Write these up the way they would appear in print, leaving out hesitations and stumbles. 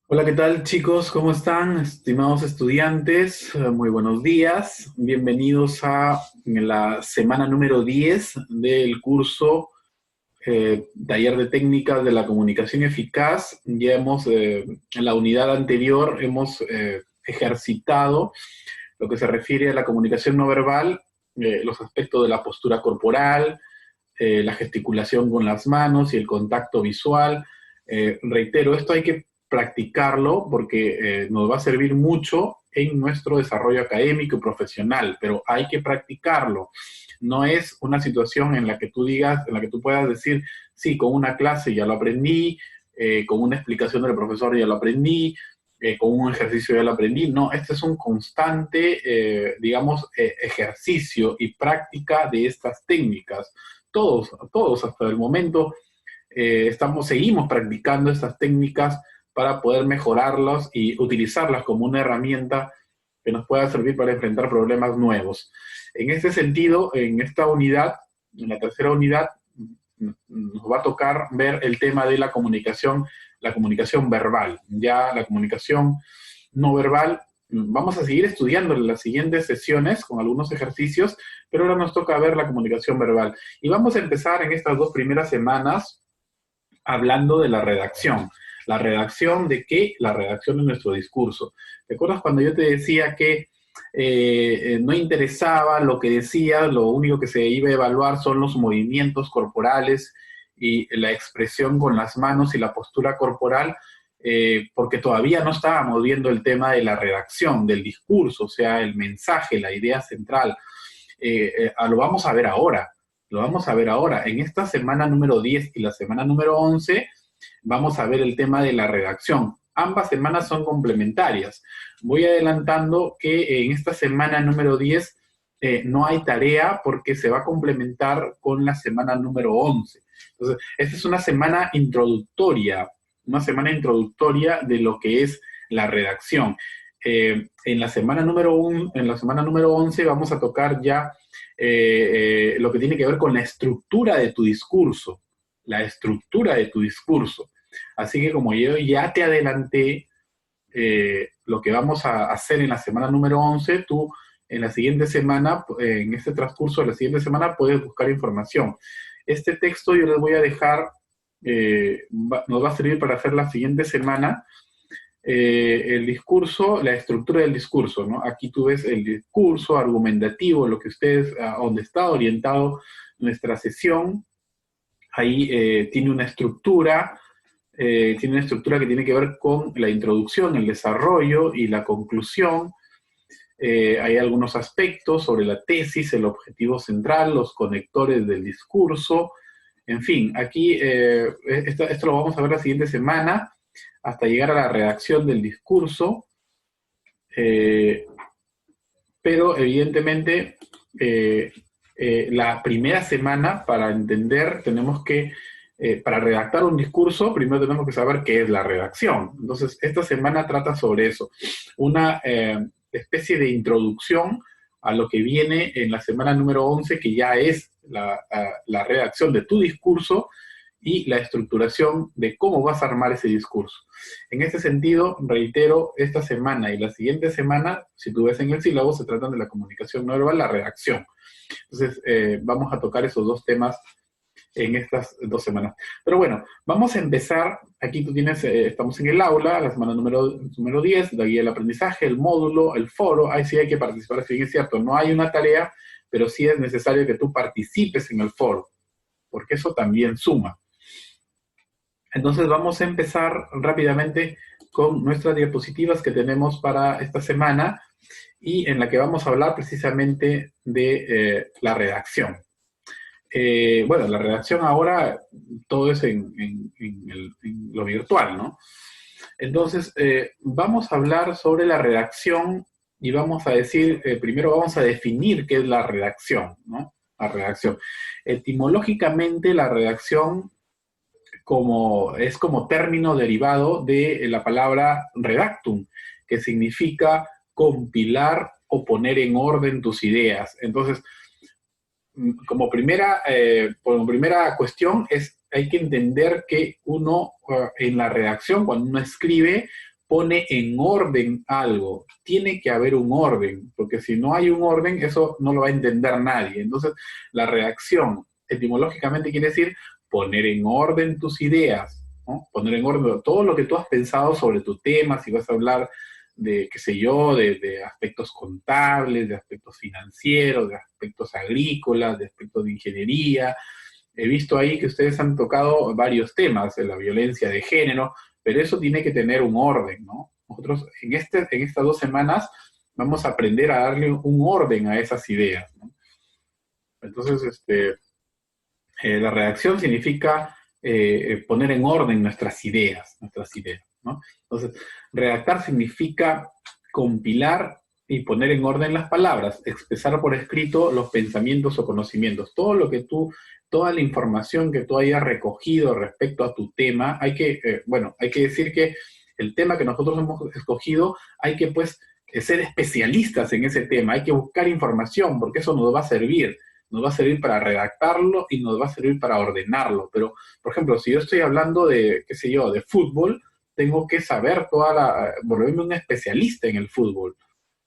Hola, ¿qué tal chicos? ¿Cómo están? Estimados estudiantes, muy buenos días. Bienvenidos a la semana número 10 del curso Taller de Técnicas de la Comunicación Eficaz. En la unidad anterior, hemos ejercitado lo que se refiere a la comunicación no verbal, los aspectos de la postura corporal, la gesticulación con las manos y el contacto visual. Reitero, esto hay que practicarlo porque nos va a servir mucho en nuestro desarrollo académico y profesional, pero hay que practicarlo. No es una situación en la que tú digas, en la que tú puedas decir, sí, con una clase ya lo aprendí, con una explicación del profesor ya lo aprendí, con un ejercicio ya lo aprendí. No, este es un constante, ejercicio y práctica de estas técnicas. Todos hasta el momento seguimos practicando estas técnicas para poder mejorarlas y utilizarlas como una herramienta que nos pueda servir para enfrentar problemas nuevos. En este sentido, en esta unidad, en la tercera unidad, nos va a tocar ver el tema de la comunicación verbal. Ya la comunicación no verbal, vamos a seguir estudiando en las siguientes sesiones con algunos ejercicios, pero ahora nos toca ver la comunicación verbal. Y vamos a empezar en estas dos primeras semanas hablando de la redacción. ¿La redacción de qué? La redacción de nuestro discurso. ¿Te acuerdas cuando yo te decía que no interesaba lo que decía, lo único que se iba a evaluar son los movimientos corporales y la expresión con las manos y la postura corporal? Porque todavía no estábamos viendo el tema de la redacción del discurso, o sea, el mensaje, la idea central. Lo vamos a ver ahora. Lo vamos a ver ahora. En esta semana número 10 y la semana número 11 vamos a ver el tema de la redacción. Ambas semanas son complementarias. Voy adelantando que en esta semana número 10 no hay tarea porque se va a complementar con la semana número 11. Entonces, esta es una semana introductoria de lo que es la redacción. En la semana número 11 vamos a tocar ya lo que tiene que ver con la estructura de tu discurso, la estructura de tu discurso. Así que como yo ya te adelanté lo que vamos a hacer en la semana número 11, tú en la siguiente semana, en este transcurso de la siguiente semana, puedes buscar información. Este texto yo les voy a dejar, nos va a servir para hacer la siguiente semana el discurso, la estructura del discurso, ¿no? Aquí tú ves el discurso argumentativo, lo que ustedes, a donde está orientado nuestra sesión. Ahí tiene una estructura que tiene que ver con la introducción, el desarrollo y la conclusión. Hay algunos aspectos sobre la tesis, el objetivo central, los conectores del discurso. En fin, aquí esto lo vamos a ver la siguiente semana hasta llegar a la redacción del discurso, eh, pero evidentemente la primera semana para entender para redactar un discurso, primero tenemos que saber qué es la redacción. Entonces, esta semana trata sobre eso, una especie de introducción a lo que viene en la semana número 11, que ya es la redacción de tu discurso y la estructuración de cómo vas a armar ese discurso. En este sentido, reitero, esta semana y la siguiente semana, si tú ves en el sílabo, se tratan de la comunicación no verbal, la redacción. Entonces, vamos a tocar esos dos temas en estas dos semanas. Pero bueno, vamos a empezar. Aquí tú tienes, estamos en el aula, la semana número 10, la guía del aprendizaje, el módulo, el foro. Ahí sí hay que participar, si bien es cierto, no hay una tarea, pero sí es necesario que tú participes en el foro, porque eso también suma. Entonces vamos a empezar rápidamente con nuestras diapositivas que tenemos para esta semana y en la que vamos a hablar precisamente de la redacción. Bueno, la redacción ahora todo es en lo virtual, ¿no? Entonces, vamos a hablar sobre la redacción y vamos a decir, primero vamos a definir qué es la redacción, ¿no? La redacción. Etimológicamente, la redacción es como término derivado de la palabra redactum, que significa compilar o poner en orden tus ideas. Entonces, como primera cuestión hay que entender que uno en la redacción, cuando uno escribe, pone en orden algo. Tiene que haber un orden, porque si no hay un orden, eso no lo va a entender nadie. Entonces, la redacción, etimológicamente quiere decir poner en orden tus ideas, ¿no? Poner en orden todo lo que tú has pensado sobre tu tema, si vas a hablar de, qué sé yo, de aspectos contables, de aspectos financieros, de aspectos agrícolas, de aspectos de ingeniería. He visto ahí que ustedes han tocado varios temas de la violencia de género, pero eso tiene que tener un orden, ¿no? Nosotros en estas 2 semanas vamos a aprender a darle un orden a esas ideas, ¿no? Entonces, la redacción significa poner en orden nuestras ideas, ¿no? Entonces, redactar significa compilar y poner en orden las palabras, expresar por escrito los pensamientos o conocimientos. Toda la información que tú hayas recogido respecto a tu tema, hay que decir que el tema que nosotros hemos escogido, hay que pues ser especialistas en ese tema, hay que buscar información, porque eso nos va a servir para redactarlo y nos va a servir para ordenarlo. Pero, por ejemplo, si yo estoy hablando de, qué sé yo, de fútbol, tengo que saber volverme un especialista en el fútbol,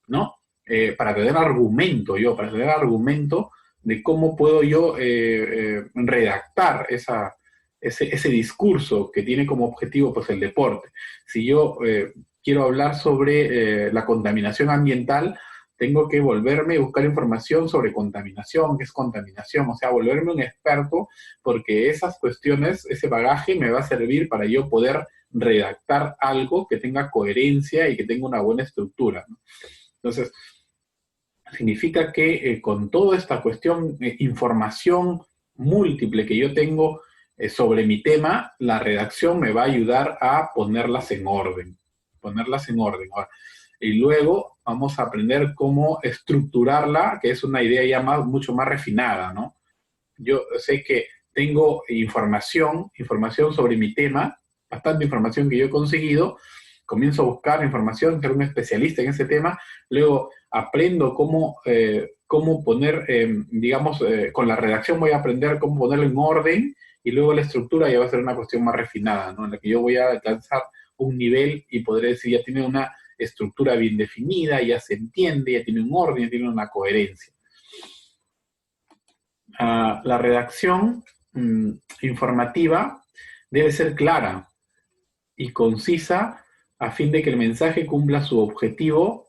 ¿no? Para tener argumento de cómo puedo yo redactar ese discurso que tiene como objetivo pues el deporte. Si yo quiero hablar sobre la contaminación ambiental, tengo que volverme a buscar información sobre contaminación, qué es contaminación, o sea, volverme un experto, porque esas cuestiones, ese bagaje me va a servir para yo poder redactar algo que tenga coherencia y que tenga una buena estructura, ¿no? Entonces, significa que con toda esta cuestión, información múltiple que yo tengo sobre mi tema, la redacción me va a ayudar a ponerlas en orden, Ahora, y luego vamos a aprender cómo estructurarla, que es una idea ya mucho más refinada, ¿no? Yo sé que tengo información sobre mi tema, bastante información que yo he conseguido, comienzo a buscar información, ser un especialista en ese tema, luego aprendo cómo poner, digamos, con la redacción voy a aprender cómo ponerlo en orden, y luego la estructura ya va a ser una cuestión más refinada, ¿no? En la que yo voy a alcanzar un nivel y podré decir, ya tiene una estructura bien definida, ya se entiende, ya tiene un orden, ya tiene una coherencia. La redacción informativa debe ser clara y concisa a fin de que el mensaje cumpla su objetivo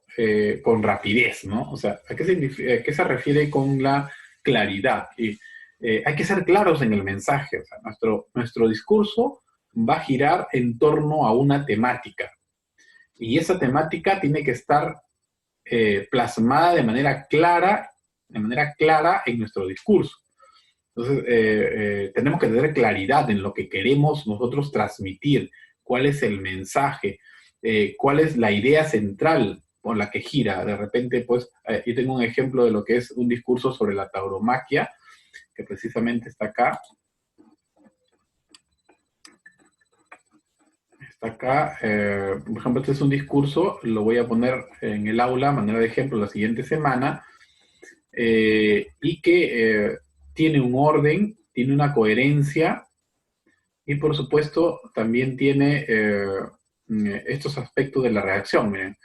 con rapidez, ¿no? O sea, ¿a qué se refiere con la claridad? Hay que ser claros en el mensaje. O sea, nuestro discurso va a girar en torno a una temática. Y esa temática tiene que estar plasmada de manera clara en nuestro discurso. Entonces, tenemos que tener claridad en lo que queremos nosotros transmitir, cuál es el mensaje, cuál es la idea central por la que gira. De repente, pues, yo tengo un ejemplo de lo que es un discurso sobre la tauromaquia, que precisamente está acá. Por ejemplo, este es un discurso, lo voy a poner en el aula a manera de ejemplo la siguiente semana, y que tiene un orden, tiene una coherencia, y por supuesto también tiene estos aspectos de la redacción. Miren.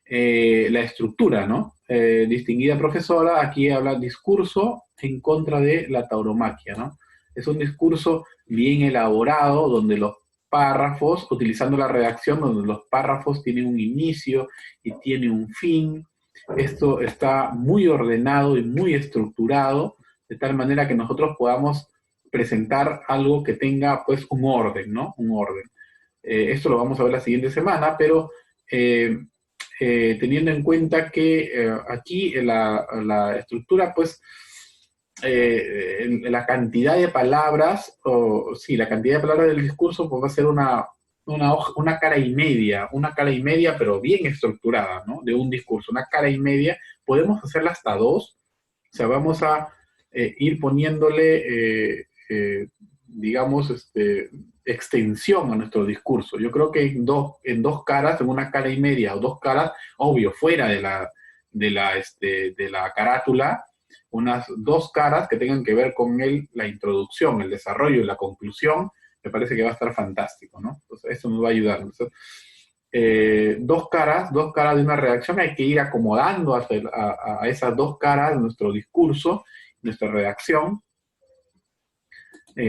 La estructura, ¿no? Distinguida profesora, aquí habla discurso en contra de la tauromaquia, ¿no? Es un discurso bien elaborado, donde los párrafos, utilizando la redacción, donde los párrafos tienen un inicio y tiene un fin. Esto está muy ordenado y muy estructurado, de tal manera que nosotros podamos presentar algo que tenga, pues, un orden, ¿no? Un orden. Esto lo vamos a ver la siguiente semana, pero teniendo en cuenta que aquí la estructura, pues, la cantidad de palabras, la cantidad de palabras del discurso, pues va a ser una cara y media, pero bien estructurada, ¿no? De un discurso, una cara y media. Podemos hacerla hasta 2, o sea, vamos a ir poniéndole, digamos, extensión a nuestro discurso. Yo creo que en dos caras, en una cara y media o 2 caras, obvio, fuera de la carátula, unas 2 caras que tengan que ver con la introducción, el desarrollo y la conclusión, me parece que va a estar fantástico, ¿no? Entonces, eso nos va a ayudar. Entonces, dos caras de una redacción, hay que ir acomodando a esas dos caras nuestro discurso, nuestra redacción,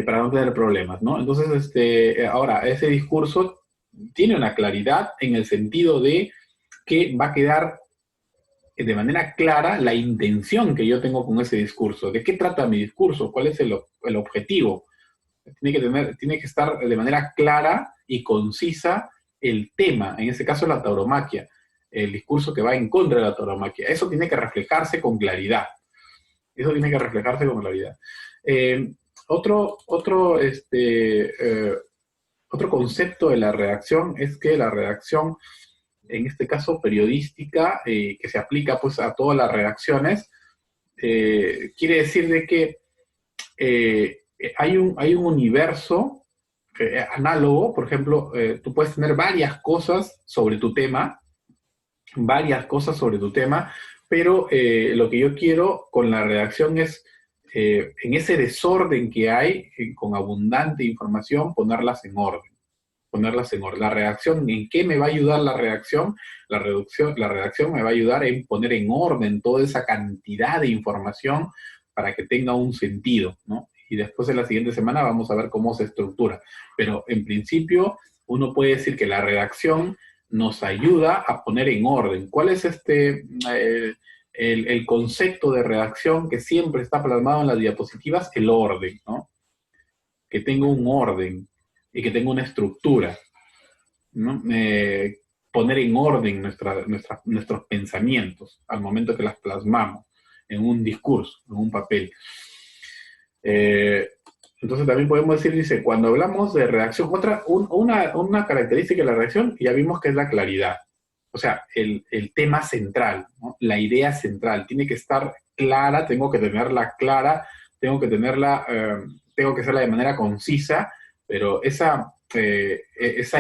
para no tener problemas, ¿no? Entonces, ahora, ese discurso tiene una claridad en el sentido de que va a quedar de manera clara la intención que yo tengo con ese discurso. ¿De qué trata mi discurso? ¿Cuál es el objetivo? Tiene que estar de manera clara y concisa el tema, en este caso la tauromaquia, el discurso que va en contra de la tauromaquia. Eso tiene que reflejarse con claridad. Eso tiene que reflejarse con claridad. Eh, otro concepto de la redacción es que la redacción, en este caso periodística, que se aplica pues a todas las redacciones, quiere decir de que hay un universo análogo. Por ejemplo, tú puedes tener varias cosas sobre tu tema, pero lo que yo quiero con la redacción es, en ese desorden que hay, con abundante información, ponerlas en orden. Ponerlas en orden. La redacción, ¿en qué me va a ayudar la redacción? La redacción me va a ayudar en poner en orden toda esa cantidad de información para que tenga un sentido, ¿no? Y después en la siguiente semana vamos a ver cómo se estructura. Pero en principio uno puede decir que la redacción nos ayuda a poner en orden. ¿Cuál es el concepto de redacción que siempre está plasmado en las diapositivas? El orden, ¿no? Que tenga un orden y que tenga una estructura, ¿no? Poner en orden nuestros pensamientos al momento que las plasmamos en un discurso, en un papel. Entonces también podemos decir, dice, cuando hablamos de redacción, una característica de la redacción, ya vimos que es la claridad. O sea, el tema central, ¿no? La idea central, tiene que estar clara, tengo que tenerla clara, tengo que hacerla de manera concisa, pero esa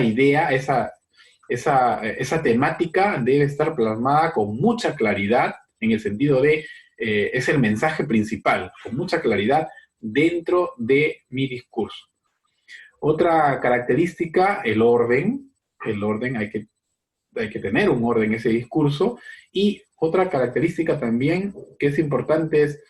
idea, esa temática debe estar plasmada con mucha claridad, en el sentido de, es el mensaje principal, con mucha claridad dentro de mi discurso. Otra característica, el orden. El orden, hay que tener un orden en ese discurso. Y otra característica también que es importante es,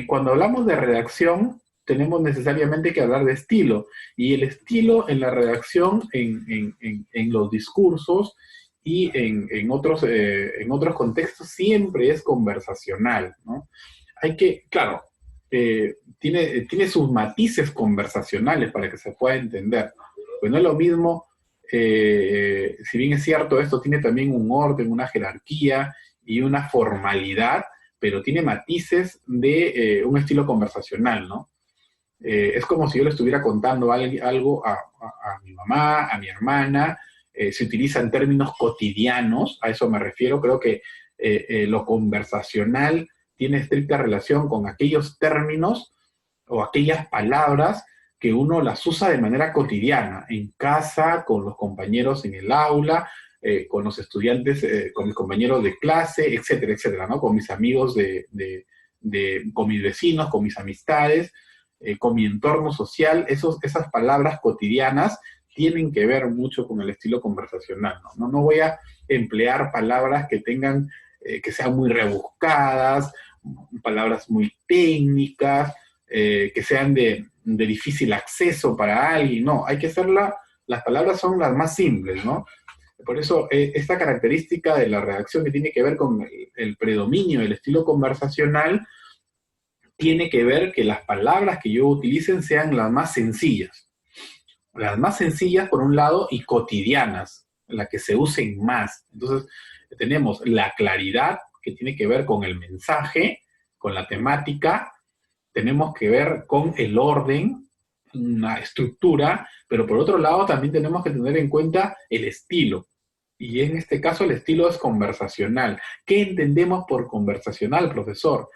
cuando hablamos de redacción, tenemos necesariamente que hablar de estilo. Y el estilo en la redacción, en los discursos y en otros contextos, siempre es conversacional, ¿no? Claro, tiene sus matices conversacionales para que se pueda entender. Pues no es lo mismo, si bien es cierto, esto tiene también un orden, una jerarquía y una formalidad, pero tiene matices de un estilo conversacional, ¿no? Es como si yo le estuviera contando algo a mi mamá, a mi hermana. Se utilizan términos cotidianos, a eso me refiero. Creo que lo conversacional tiene estricta relación con aquellos términos o aquellas palabras que uno las usa de manera cotidiana, en casa, con los compañeros en el aula, con los estudiantes, con mis compañeros de clase, etcétera, etcétera, ¿no? Con mis amigos, con mis vecinos, con mis amistades, con mi entorno social. Esas palabras cotidianas tienen que ver mucho con el estilo conversacional, ¿no? No voy a emplear palabras que sean muy rebuscadas, palabras muy técnicas, que sean de difícil acceso para alguien. No, hay que las palabras son las más simples, ¿no? Por eso, esta característica de la redacción, que tiene que ver con el predominio del estilo conversacional, tiene que ver que las palabras que yo utilicen sean las más sencillas. Las más sencillas, por un lado, y cotidianas, las que se usen más. Entonces, tenemos la claridad, que tiene que ver con el mensaje, con la temática. Tenemos que ver con el orden, una estructura, pero por otro lado también tenemos que tener en cuenta el estilo. Y en este caso el estilo es conversacional. ¿Qué entendemos por conversacional, profesor?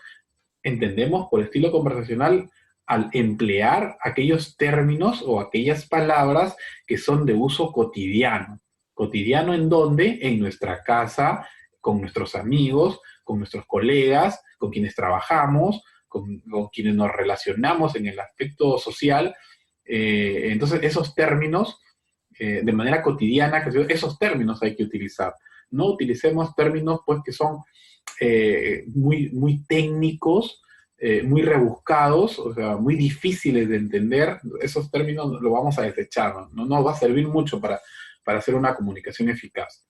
Entendemos por estilo conversacional al emplear aquellos términos o aquellas palabras que son de uso cotidiano. ¿Cotidiano en dónde? En nuestra casa, con nuestros amigos, con nuestros colegas, con quienes trabajamos, con quienes nos relacionamos en el aspecto social. Entonces, esos términos de manera cotidiana, que esos términos hay que utilizar. No utilicemos términos pues que son muy técnicos, muy rebuscados, o sea, muy difíciles de entender. Esos términos los vamos a desechar, no nos va a servir mucho para hacer una comunicación eficaz.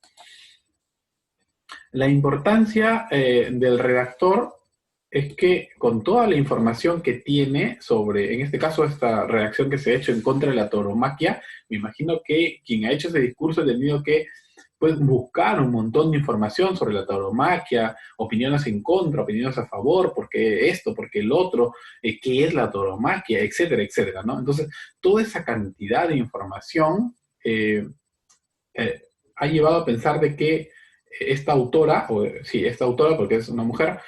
La importancia del redactor es que con toda la información que tiene sobre, en este caso, esta redacción que se ha hecho en contra de la tauromaquia, me imagino que quien ha hecho ese discurso ha tenido que pues, buscar un montón de información sobre la tauromaquia, opiniones en contra, opiniones a favor, por qué esto, por qué el otro, qué es la tauromaquia, etcétera, etcétera, ¿no? Entonces, toda esa cantidad de información ha llevado a pensar de que esta autora, esta autora, porque es una mujer,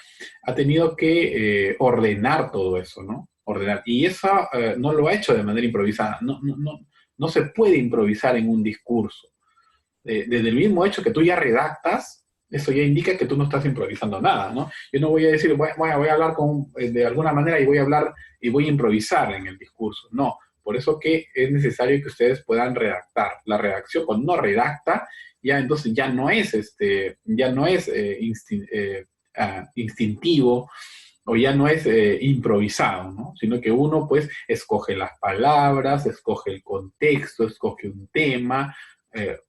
ha tenido que ordenar todo eso, ¿no? Ordenar. Y eso no lo ha hecho de manera improvisada. No se puede improvisar en un discurso. Desde el mismo hecho que tú ya redactas, eso ya indica que tú no estás improvisando nada, ¿no? Yo no voy a decir, voy a hablar de alguna manera y voy a hablar y voy a improvisar en el discurso. No. Por eso que es necesario que ustedes puedan redactar. La redacción, cuando uno redacta, ya entonces ya no es, instintivo o ya no es improvisado, ¿no? Sino que uno pues escoge las palabras, escoge el contexto, escoge un tema,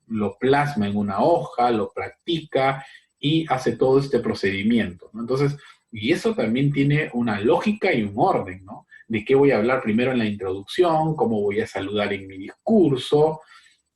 lo plasma en una hoja, lo practica y hace todo este procedimiento, ¿no? Entonces, y eso también tiene una lógica y un orden, ¿no? De qué voy a hablar primero en la introducción, cómo voy a saludar en mi discurso,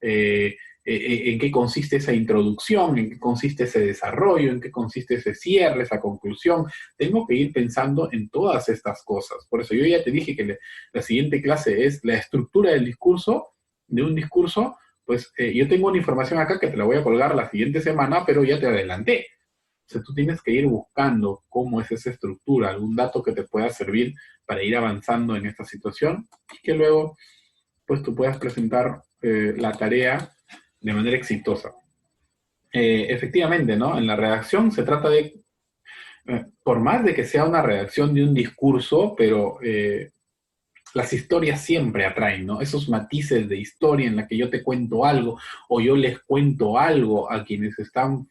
en qué consiste esa introducción, en qué consiste ese desarrollo, en qué consiste ese cierre, esa conclusión. Tengo que ir pensando en todas estas cosas. Por eso yo ya te dije que la siguiente clase es la estructura del discurso, de un discurso. Pues yo tengo una información acá que te la voy a colgar la siguiente semana, pero ya te adelanté. O sea, tú tienes que ir buscando cómo es esa estructura, algún dato que te pueda servir para ir avanzando en esta situación y que luego pues tú puedas presentar la tarea de manera exitosa. Efectivamente, ¿no? En la redacción se trata de, por más de que sea una redacción de un discurso, pero las historias siempre atraen, ¿no? Esos matices de historia en la que yo te cuento algo o yo les cuento algo a quienes están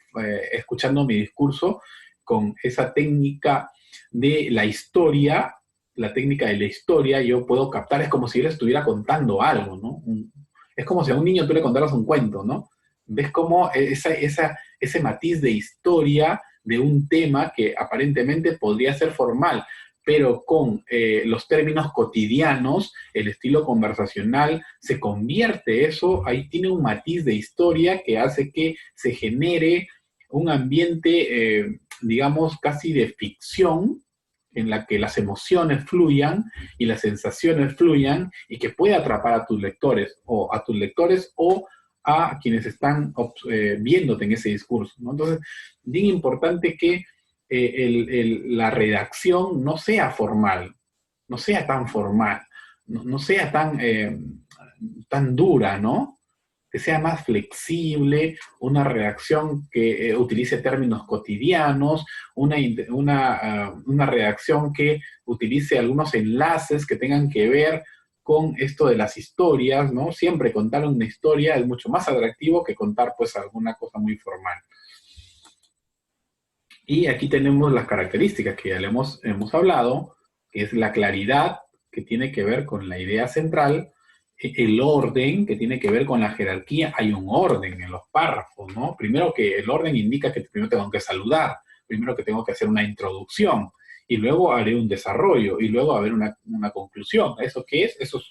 escuchando mi discurso con esa técnica de la historia, la técnica de la historia, yo puedo captar, es como si yo le estuviera contando algo, ¿no? Es como si a un niño tú le contaras un cuento, ¿no? ¿Ves cómo ese matiz de historia de un tema que aparentemente podría ser formal, pero con los términos cotidianos, el estilo conversacional, se convierte eso, ahí tiene un matiz de historia que hace que se genere un ambiente, digamos, casi de ficción, en la que las emociones fluyan y las sensaciones fluyan y que pueda atrapar a tus lectores o a quienes están viéndote en ese discurso, ¿no? Entonces, bien importante que la redacción no sea formal, no sea tan formal, no sea tan dura, ¿no? Que sea más flexible, una redacción que utilice términos cotidianos, una redacción que utilice algunos enlaces que tengan que ver con esto de las historias, ¿no? Siempre contar una historia es mucho más atractivo que contar pues alguna cosa muy formal. Y aquí tenemos las características que ya le hemos hablado, que es la claridad, que tiene que ver con la idea central, el orden, que tiene que ver con la jerarquía. Hay un orden en los párrafos, ¿no? Primero que el orden indica que primero tengo que saludar, primero que tengo que hacer una introducción, y luego haré un desarrollo, y luego haber una conclusión. ¿Eso qué es? Eso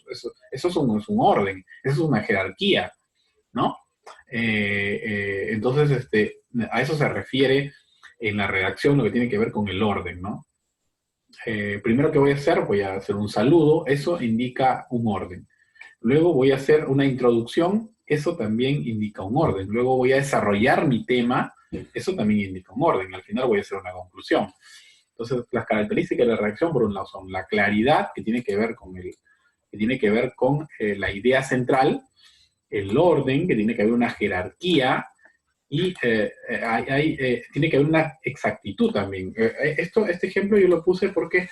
es un orden, eso es una jerarquía, ¿no? Entonces, a eso se refiere en la redacción lo que tiene que ver con el orden, ¿no? Primero que voy a hacer un saludo, eso indica un orden. Luego voy a hacer una introducción, eso también indica un orden. Luego voy a desarrollar mi tema, eso también indica un orden. Al final voy a hacer una conclusión. Entonces, las características de la redacción, por un lado, son la claridad, que tiene que ver con la idea central, el orden, que tiene que haber una jerarquía, y tiene que haber una exactitud también. Este ejemplo yo lo puse porque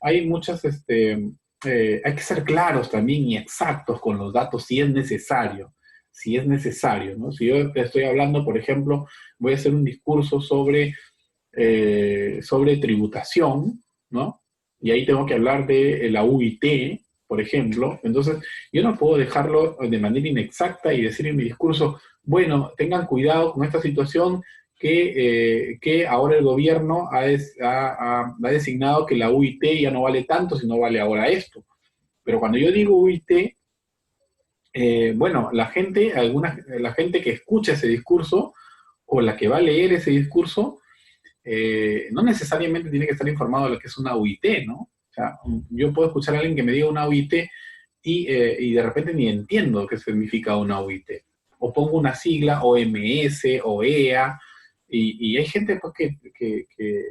hay muchas, hay que ser claros también y exactos con los datos si es necesario. si es necesario, ¿no? Si yo estoy hablando, por ejemplo, voy a hacer un discurso sobre tributación, ¿no? Y ahí tengo que hablar de la UIT, por ejemplo. Entonces, yo no puedo dejarlo de manera inexacta y decir en mi discurso, bueno, tengan cuidado con esta situación que ahora el gobierno ha designado que la UIT ya no vale tanto, sino vale ahora esto. Pero cuando yo digo UIT, bueno, la gente que escucha ese discurso o la que va a leer ese discurso, no necesariamente tiene que estar informado de lo que es una UIT, ¿no? O sea, yo puedo escuchar a alguien que me diga una UIT y de repente ni entiendo qué significa una UIT. O pongo una sigla, OMS, OEA, y hay gente pues, que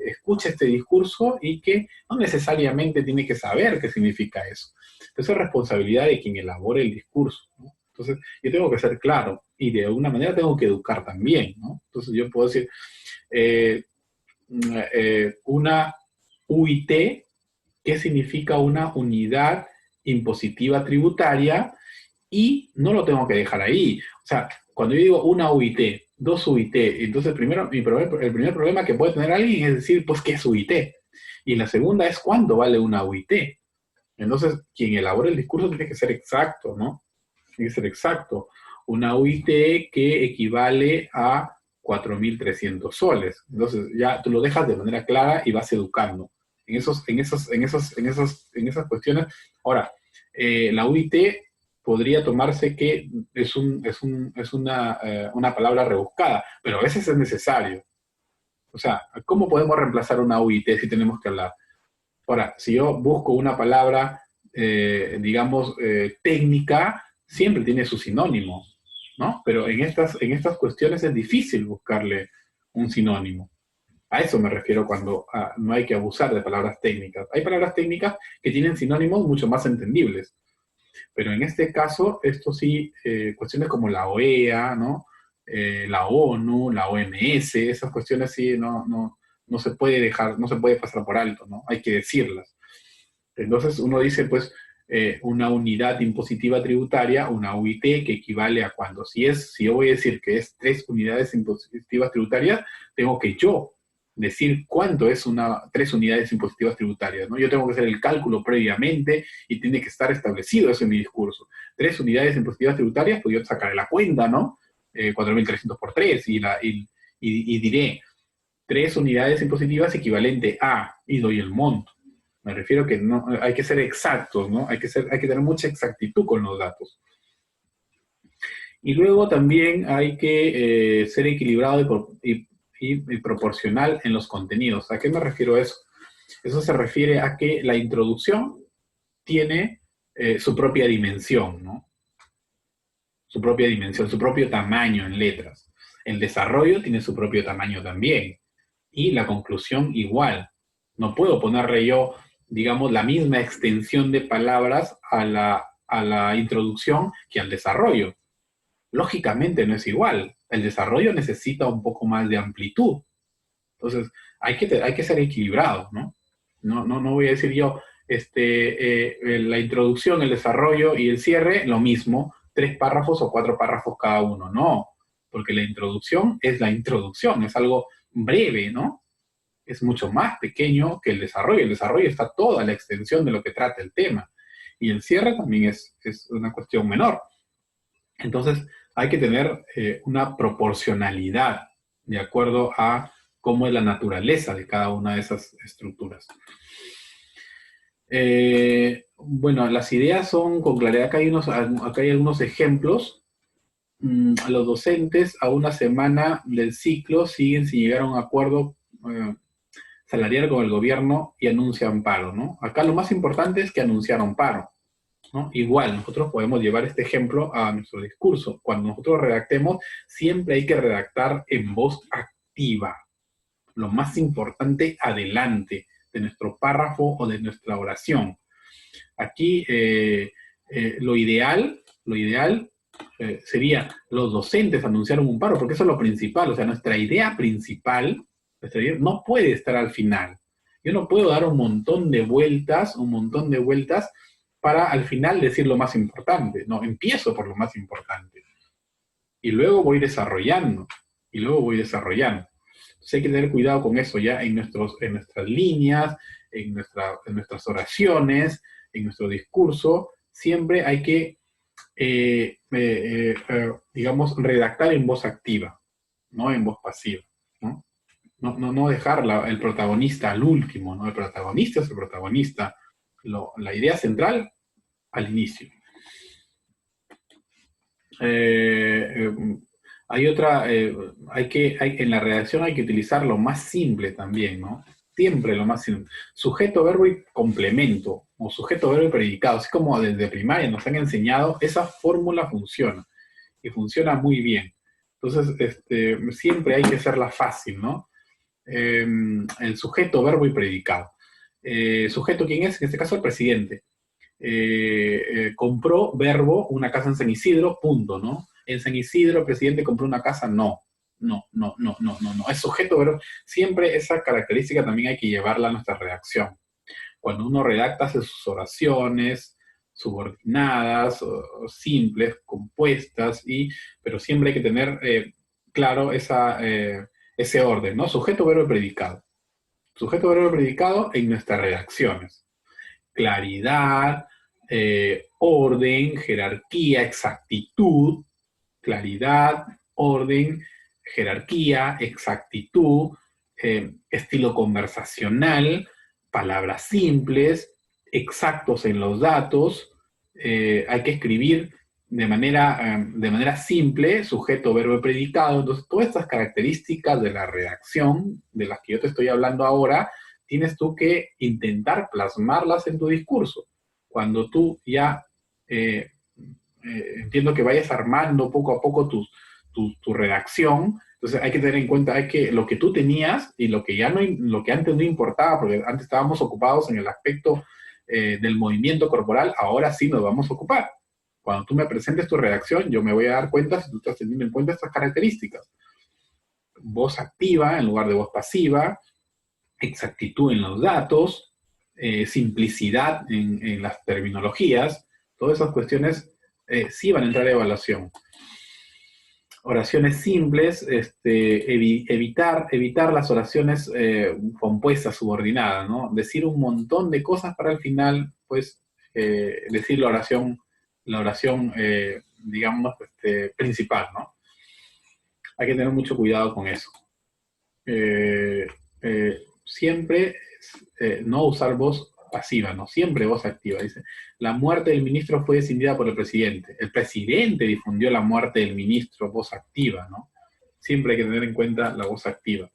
escucha este discurso y que no necesariamente tiene que saber qué significa eso. Entonces es responsabilidad de quien elabore el discurso, ¿no? Entonces yo tengo que ser claro y de alguna manera tengo que educar también, ¿no? Entonces yo puedo decir, eh, una UIT, ¿qué significa una unidad impositiva tributaria? Y no lo tengo que dejar ahí. O sea, cuando yo digo una UIT, dos UIT, entonces primero, el primer problema que puede tener alguien es decir, pues, ¿qué es UIT? Y la segunda es, ¿cuánto vale una UIT? Entonces, quien elabora el discurso tiene que ser exacto, ¿no? Tiene que ser exacto. Una UIT que equivale a 4.300 soles. Entonces, ya tú lo dejas de manera clara y vas educando. En esas cuestiones. Ahora, la UIT podría tomarse que es una palabra rebuscada, pero a veces es necesario. O sea, ¿cómo podemos reemplazar una UIT si tenemos que hablar? Ahora, si yo busco una palabra, digamos, técnica, siempre tiene su sinónimo, ¿no? Pero en estas cuestiones es difícil buscarle un sinónimo. A eso me refiero cuando no hay que abusar de palabras técnicas. Hay palabras técnicas que tienen sinónimos mucho más entendibles. Pero en este caso, esto sí, cuestiones como la OEA, ¿no? La ONU, la OMS, esas cuestiones sí no se puede dejar, no se puede pasar por alto, ¿no? Hay que decirlas. Entonces uno dice, pues, una unidad impositiva tributaria, una UIT, que equivale a cuando, si yo voy a decir que es 3 unidades impositivas tributarias, tengo que yo decir cuánto es 3 unidades impositivas tributarias, ¿no? Yo tengo que hacer el cálculo previamente y tiene que estar establecido eso en mi discurso. 3 unidades impositivas tributarias, pues yo sacaré la cuenta, ¿no? 4.300 por 3 y diré 3 unidades impositivas equivalente a, y doy el monto. Me refiero que no, hay que ser exactos, ¿no? Hay que tener mucha exactitud con los datos. Y luego también hay que ser equilibrado y proporcional en los contenidos. ¿A qué me refiero a eso? Eso se refiere a que la introducción tiene su propia dimensión, ¿no? Su propia dimensión, su propio tamaño en letras. El desarrollo tiene su propio tamaño también. Y la conclusión igual. No puedo ponerle yo, digamos, la misma extensión de palabras a la introducción que al desarrollo. Lógicamente no es igual. El desarrollo necesita un poco más de amplitud. Entonces, hay que ser equilibrado, ¿no? No voy a decir yo, la introducción, el desarrollo y el cierre, lo mismo, 3 párrafos o 4 párrafos cada uno. No, porque la introducción, es algo breve, ¿no? Es mucho más pequeño que el desarrollo. El desarrollo está toda la extensión de lo que trata el tema. Y el cierre también es una cuestión menor. Entonces, hay que tener una proporcionalidad de acuerdo a cómo es la naturaleza de cada una de esas estructuras. Bueno, las ideas son con claridad. Acá hay algunos ejemplos. Los docentes a una semana del ciclo siguen sin llegar a un acuerdo salarial con el gobierno y anuncian paro, ¿no? Acá lo más importante es que anunciaron paro, ¿no? Igual, nosotros podemos llevar este ejemplo a nuestro discurso. Cuando nosotros redactemos, siempre hay que redactar en voz activa. Lo más importante, adelante de nuestro párrafo o de nuestra oración. Aquí lo ideal sería los docentes anunciaron un paro, porque eso es lo principal. O sea, nuestra idea principal no puede estar al final. Yo no puedo dar un montón de vueltas para al final decir lo más importante. No, empiezo por lo más importante. y luego voy desarrollando, y luego voy desarrollando. Entonces hay que tener cuidado con eso ya en nuestras líneas, en nuestras oraciones, en nuestro discurso. Siempre hay que, digamos, redactar en voz activa, no en voz pasiva, ¿no? No dejar el protagonista al último, ¿no? El protagonista es el protagonista. La idea central al inicio. Hay otra, en la redacción hay que utilizar lo más simple también, ¿no? Siempre lo más simple. Sujeto, verbo y complemento, o sujeto, verbo y predicado. Así como desde primaria nos han enseñado, esa fórmula funciona, y funciona muy bien. Entonces, siempre hay que hacerla fácil, ¿no? El sujeto, verbo y predicado. Sujeto, ¿quién es? En este caso, el presidente. Compró, verbo, una casa en San Isidro, punto, ¿no? En San Isidro el presidente compró una casa, no. No. Es sujeto, verbo. Siempre esa característica también hay que llevarla a nuestra redacción. Cuando uno redacta, hace sus oraciones subordinadas, o simples, compuestas, pero siempre hay que tener claro ese orden, ¿no? Sujeto, verbo y predicado. Sujeto, verbo y predicado en nuestras redacciones. Claridad, orden, jerarquía, exactitud, claridad, orden, jerarquía, exactitud, estilo conversacional, palabras simples, exactos en los datos. Hay que escribir de manera simple, sujeto, verbo y predicado. Entonces, todas estas características de la redacción, de las que yo te estoy hablando ahora, tienes tú que intentar plasmarlas en tu discurso. Cuando tú ya, entiendo que vayas armando poco a poco tu redacción, entonces hay que tener en cuenta que lo que tú tenías y lo que antes no importaba, porque antes estábamos ocupados en el aspecto del movimiento corporal, ahora sí nos vamos a ocupar. Cuando tú me presentes tu redacción, yo me voy a dar cuenta si tú estás teniendo en cuenta estas características. Voz activa en lugar de voz pasiva, exactitud en los datos, simplicidad en las terminologías, todas esas cuestiones sí van a entrar a evaluación. Oraciones simples, evitar las oraciones compuestas, subordinadas, ¿no? Decir un montón de cosas para al final, pues, decir la oración digamos, principal, ¿no? Hay que tener mucho cuidado con eso. Siempre no usar voz pasiva, ¿no? Siempre voz activa. Dice, la muerte del ministro fue decidida por el presidente. El presidente difundió la muerte del ministro, voz activa, ¿no? Siempre hay que tener en cuenta la voz activa.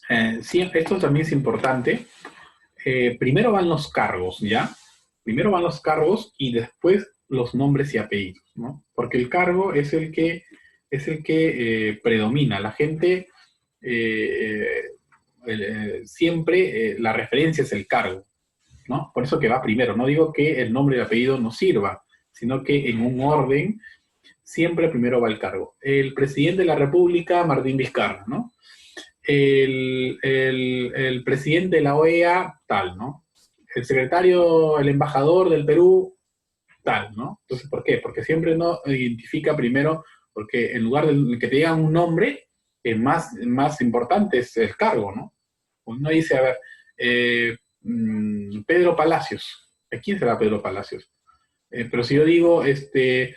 Esto también es importante. Primero van los cargos, ¿ya? Primero van los cargos y después los nombres y apellidos, ¿no? Porque el cargo es el que predomina. La gente siempre la referencia es el cargo, ¿no? Por eso que va primero. No digo que el nombre y el apellido no sirva, sino que en un orden siempre primero va el cargo. El presidente de la República, Martín Vizcarra, ¿no? El presidente de la OEA, tal, ¿no? El embajador del Perú, tal, ¿no? Entonces, ¿por qué? Porque siempre uno identifica primero, porque en lugar de que te digan un nombre, más importante es el cargo, ¿no? Uno dice, a ver, Pedro Palacios. ¿A quién será Pedro Palacios? Pero si yo digo, el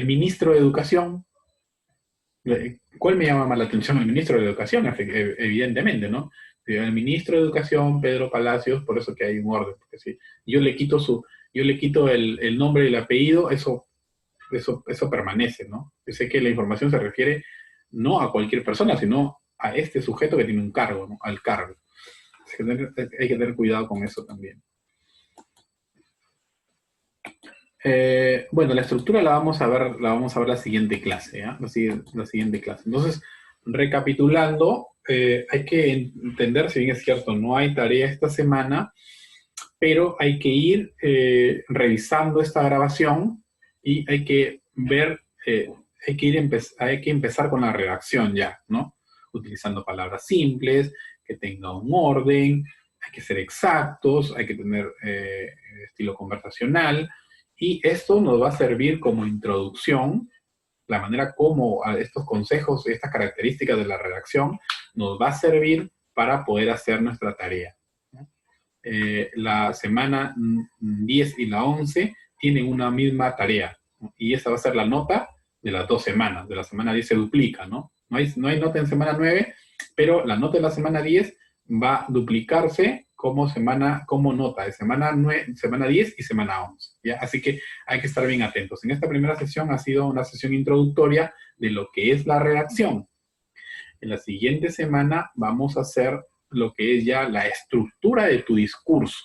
ministro de Educación, ¿cuál me llama más la atención? El ministro de Educación, evidentemente, ¿no? El ministro de Educación, Pedro Palacios, por eso que hay un orden, porque si yo le quito el nombre y el apellido, eso permanece, ¿no? Yo sé que la información se refiere no a cualquier persona, sino a este sujeto que tiene un cargo, ¿no? Al cargo. Hay que tener cuidado con eso también. Bueno, la estructura la vamos a ver la siguiente clase, ¿eh? La siguiente clase. Entonces, recapitulando, hay que entender, si bien es cierto, no hay tarea esta semana, pero hay que ir revisando esta grabación y hay que ver, hay que empezar con la redacción ya, ¿no? Utilizando palabras simples, que tenga un orden, hay que ser exactos, hay que tener estilo conversacional Y esto nos va a servir como introducción, la manera como estos consejos, estas características de la redacción, nos va a servir para poder hacer nuestra tarea. La semana 10 y la 11 tienen una misma tarea, ¿no? Y esa va a ser la nota de las 2 semanas. De la semana 10 se duplica, ¿no? No hay nota en semana 9, pero la nota de la semana 10 va a duplicarse como nota de semana 9, semana 10 y semana 11, ¿ya? Así que hay que estar bien atentos. En esta primera sesión ha sido una sesión introductoria de lo que es la redacción. En la siguiente semana vamos a hacer lo que es ya la estructura de tu discurso.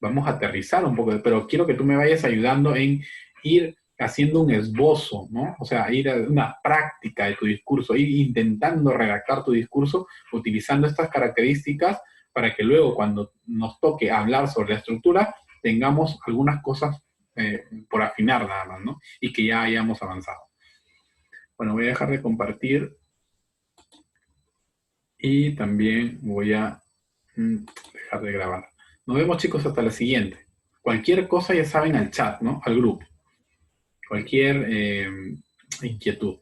Vamos a aterrizar un poco, pero quiero que tú me vayas ayudando en ir haciendo un esbozo, ¿no? O sea, ir a una práctica de tu discurso, ir intentando redactar tu discurso utilizando estas características para que luego cuando nos toque hablar sobre la estructura tengamos algunas cosas por afinar nada más, ¿no? Y que ya hayamos avanzado. Bueno, voy a dejar de compartir y también voy a dejar de grabar. Nos vemos, chicos, hasta la siguiente. Cualquier cosa ya saben al chat, ¿no? Al grupo. Cualquier inquietud.